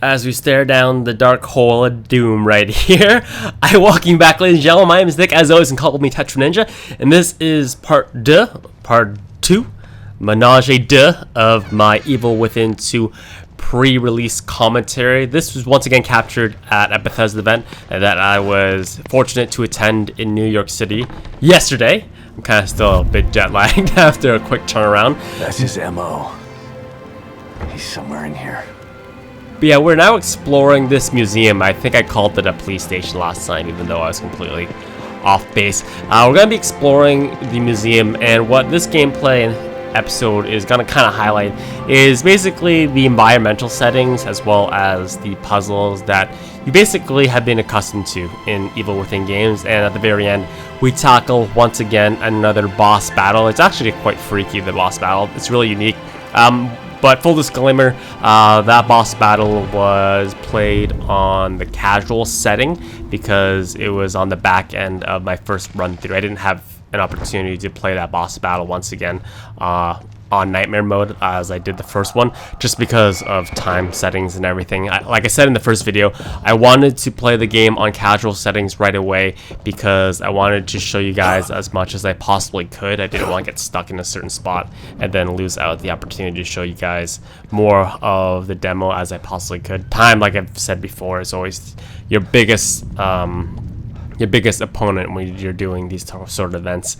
as we stare down the dark hole of doom right here. I'm walking back, ladies and gentlemen. My name is Nick, as always, and call me Tetra Ninja. And this is part 2, menage a deux of my Evil Within 2 pre-release commentary. This was once again captured at a Bethesda event that I was fortunate to attend in New York City yesterday. I'm kind of still a bit jet-lagged after a quick turnaround. That's his MO. He's somewhere in here. But yeah, we're now exploring this museum. I think I called it a police station last time, even though I was completely off base. We're going to be exploring the museum, and what this gameplay episode is going to kind of highlight is basically the environmental settings as well as the puzzles that you basically have been accustomed to in Evil Within games. And at the very end, we tackle once again another boss battle. It's actually quite freaky, the boss battle. It's really unique. But full disclaimer, that boss battle was played on the casual setting because it was on the back end of my first run through. I didn't have an opportunity to play that boss battle once again on nightmare mode as I did the first one, just because of time settings and everything. Like I said in the first video, I wanted to play the game on casual settings right away because I wanted to show you guys as much as I possibly could. I didn't want to get stuck in a certain spot and then lose out the opportunity to show you guys more of the demo as I possibly could. Time, like I've said before, is always your biggest opponent when you're doing these sort of events.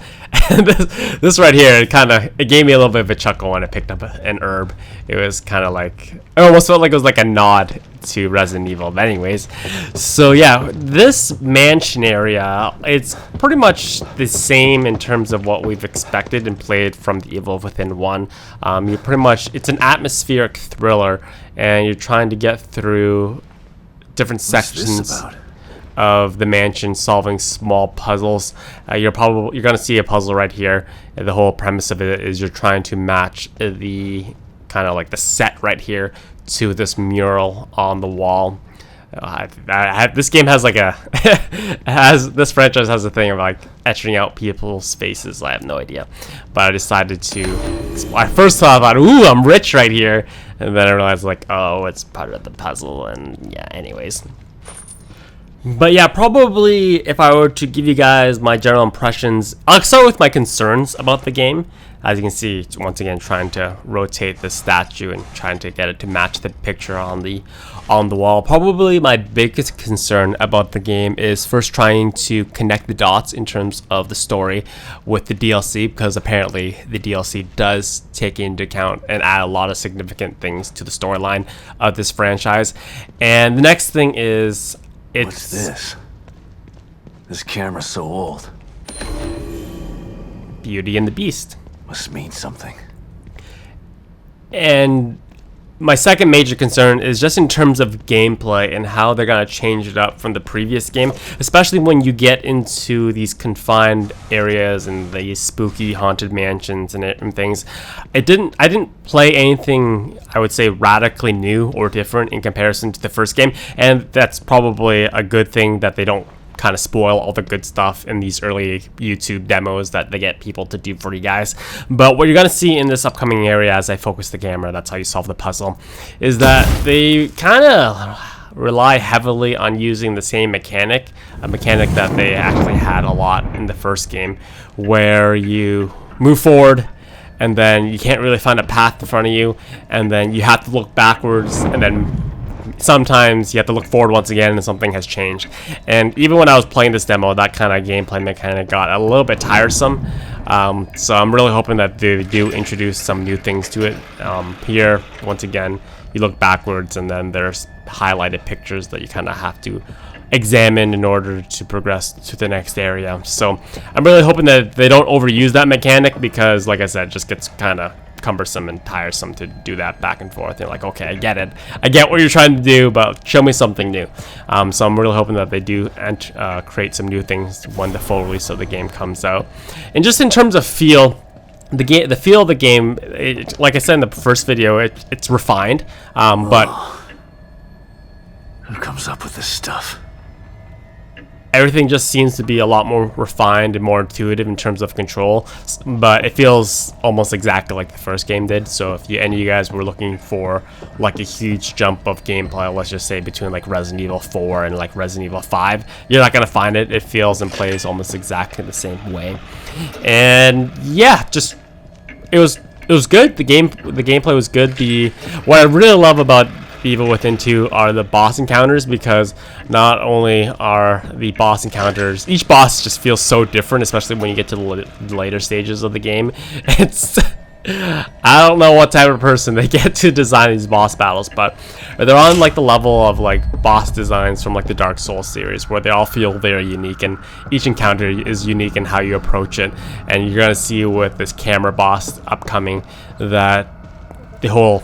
And this right here, it gave me a little bit of a chuckle when I picked up an herb. It was kind of like, I almost felt like it was like a nod to Resident Evil. But anyways, so yeah, this mansion area, it's pretty much the same in terms of what we've expected and played from the Evil Within 1. It's an atmospheric thriller, and you're trying to get through different sections of the mansion, solving small puzzles. You're gonna see a puzzle right here, and the whole premise of it is you're trying to match the kind of like the set right here to this mural on the wall. This game has like this franchise has a thing of like etching out people's faces. I have no idea, but I decided to. I first thought, ooh, I'm rich right here, and then I realized like, oh, it's part of the puzzle, and yeah, anyways. But yeah, probably if I were to give you guys my general impressions, I'll start with my concerns about the game. As you can see, it's once again trying to rotate the statue and trying to get it to match the picture on the wall. Probably my biggest concern about the game is first trying to connect the dots in terms of the story with the DLC, because apparently the DLC does take into account and add a lot of significant things to the storyline of this franchise. And the next thing is, what's this? This camera's so old. Beauty and the Beast. Must mean something. And my second major concern is just in terms of gameplay and how they're going to change it up from the previous game, especially when you get into these confined areas and these spooky haunted mansions and things. I didn't play anything I would say radically new or different in comparison to the first game, and that's probably a good thing that they don't kind of spoil all the good stuff in these early YouTube demos that they get people to do for you guys. But what you're going to see in this upcoming area as I focus the camera, that's how you solve the puzzle, is that they kind of rely heavily on using the same mechanic, a mechanic that they actually had a lot in the first game, where you move forward and then you can't really find a path in front of you, and then you have to look backwards, and then sometimes you have to look forward once again and something has changed. And even when I was playing this demo, that kind of gameplay mechanic got a little bit tiresome. So I'm really hoping that they do introduce some new things to it. Here, once again, you look backwards and then there's highlighted pictures that you kind of have to examine in order to progress to the next area. So I'm really hoping that they don't overuse that mechanic, because like I said, it just gets kind of cumbersome and tiresome to do that back and forth. You're like, okay, I get it, I get what you're trying to do, but show me something new. So I'm really hoping that they do create some new things when the full release of the game comes out. And just in terms of feel, the feel of the game, like I said in the first video, it's refined, but who comes up with this stuff? everything just seems to be a lot more refined and more intuitive in terms of control, but it feels almost exactly like the first game did. So if any of you guys were looking for like a huge jump of gameplay, let's just say between like Resident Evil 4 and like Resident Evil 5, you're not gonna find it. It feels and plays almost exactly the same way. And yeah, just it was good. The gameplay was good. What I really love about Evil Within 2 are the boss encounters, because not only are the boss encounters, each boss just feels so different, especially when you get to the later stages of the game. It's I don't know what type of person they get to design these boss battles, but they're on like the level of like boss designs from like the Dark Souls series, where they all feel very unique, and each encounter is unique in how you approach it. And you're gonna see with this camera boss upcoming that you'll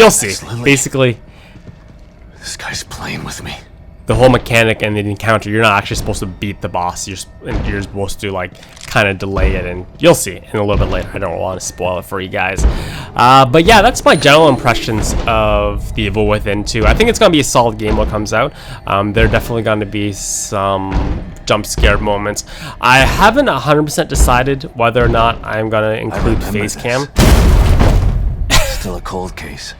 see basically. This guy's playing with me. The whole mechanic and the encounter, you're not actually supposed to beat the boss. You're supposed to like kind of delay it, and you'll see in a little bit later. I don't want to spoil it for you guys. But yeah, that's my general impressions of the Evil Within 2. I think it's going to be a solid game when it comes out. There are definitely going to be some jump scare moments. I haven't 100% decided whether or not I'm going to include face cam. Still a cold case.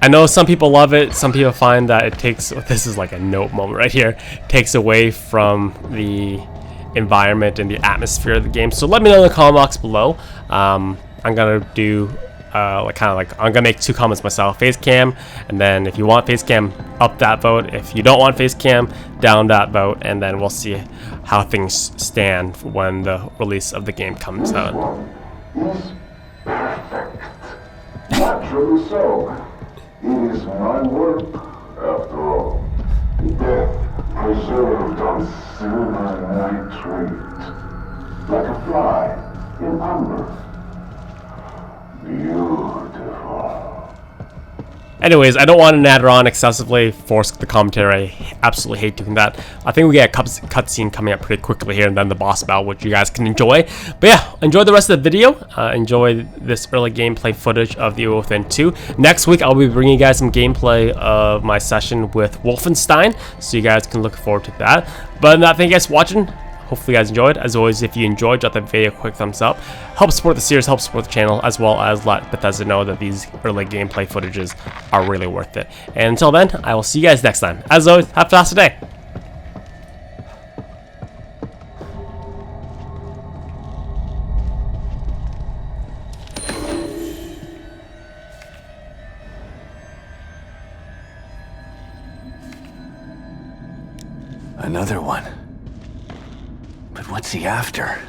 I know some people love it. Some people find that it takes, this is like a note moment right here, takes away from the environment and the atmosphere of the game. So let me know in the comment box below. I'm gonna do I'm gonna make 2 comments myself: face cam, and then if you want face cam, up that vote. If you don't want face cam, down that vote, and then we'll see how things stand when the release of the game comes out. Is perfect. Naturally so. It is my work, after all. Death preserved on silver nitrate, like a fly in amber. Beautiful. Anyways, I don't want to natter on excessively, force the commentary. I absolutely hate doing that. I think we get a cutscene coming up pretty quickly here, and then the boss battle, which you guys can enjoy. But yeah, enjoy the rest of the video. Enjoy this early gameplay footage of the Evil Within 2. Next week, I'll be bringing you guys some gameplay of my session with Wolfenstein, so you guys can look forward to that. But other than that, thank you guys for watching. Hopefully you guys enjoyed. As always, if you enjoyed, drop that video a quick thumbs up. Help support the series, help support the channel, as well as let Bethesda know that these early gameplay footages are really worth it. And until then, I will see you guys next time. As always, have a fantastic day. Another one. But what's he after?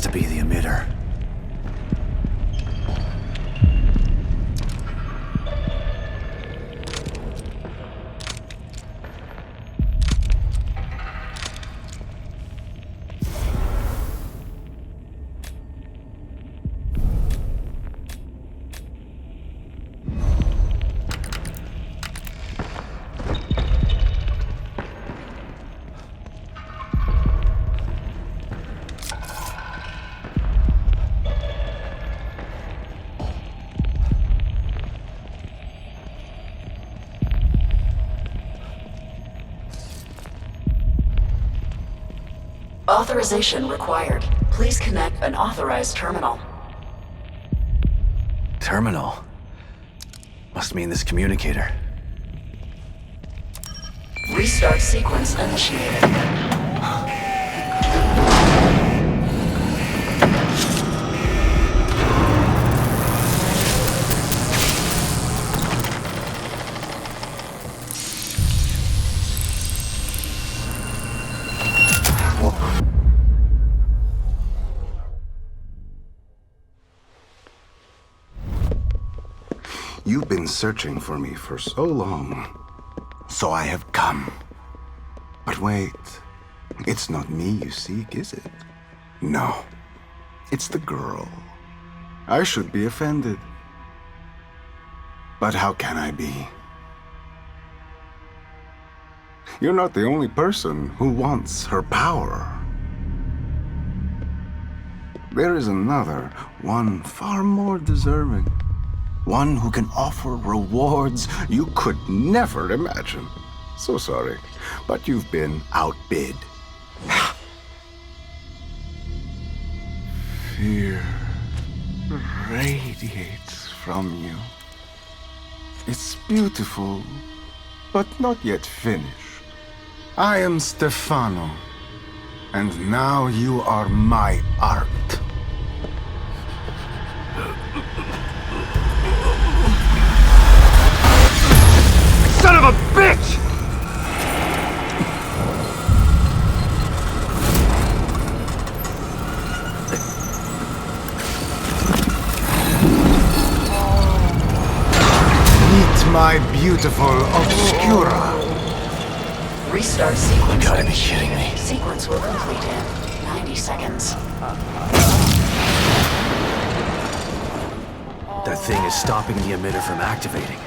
has to be the emitter. Authorization required. Please connect an authorized terminal. Terminal? Must mean this communicator. Restart sequence initiated. You've been searching for me for so long, so I have come. But wait, it's not me you seek, is it? No, it's the girl. I should be offended. But how can I be? You're not the only person who wants her power. There is another, one far more deserving. One who can offer rewards you could never imagine. So sorry, but you've been outbid. Fear radiates from you. It's beautiful, but not yet finished. I am Stefano, and now you are my art. Son of a bitch! Meet my beautiful OBSCURA. Restart sequence. You gotta be kidding me. Sequence will complete in 90 seconds. That thing is stopping the emitter from activating.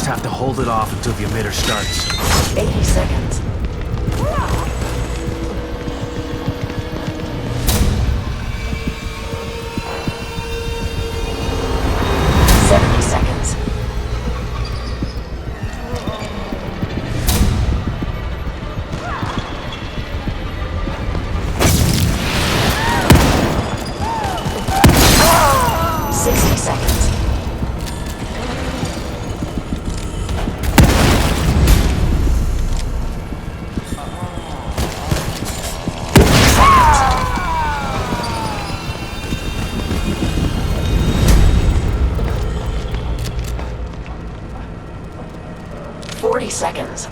Have to hold it off until the emitter starts. 80 seconds. Seconds.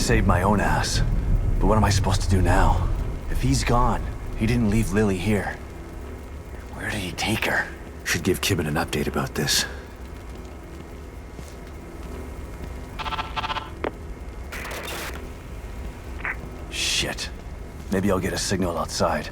Saved my own ass. But what am I supposed to do now? If he's gone, he didn't leave Lily here. Where did he take her? Should give Kidman an update about this. Shit. Maybe I'll get a signal outside.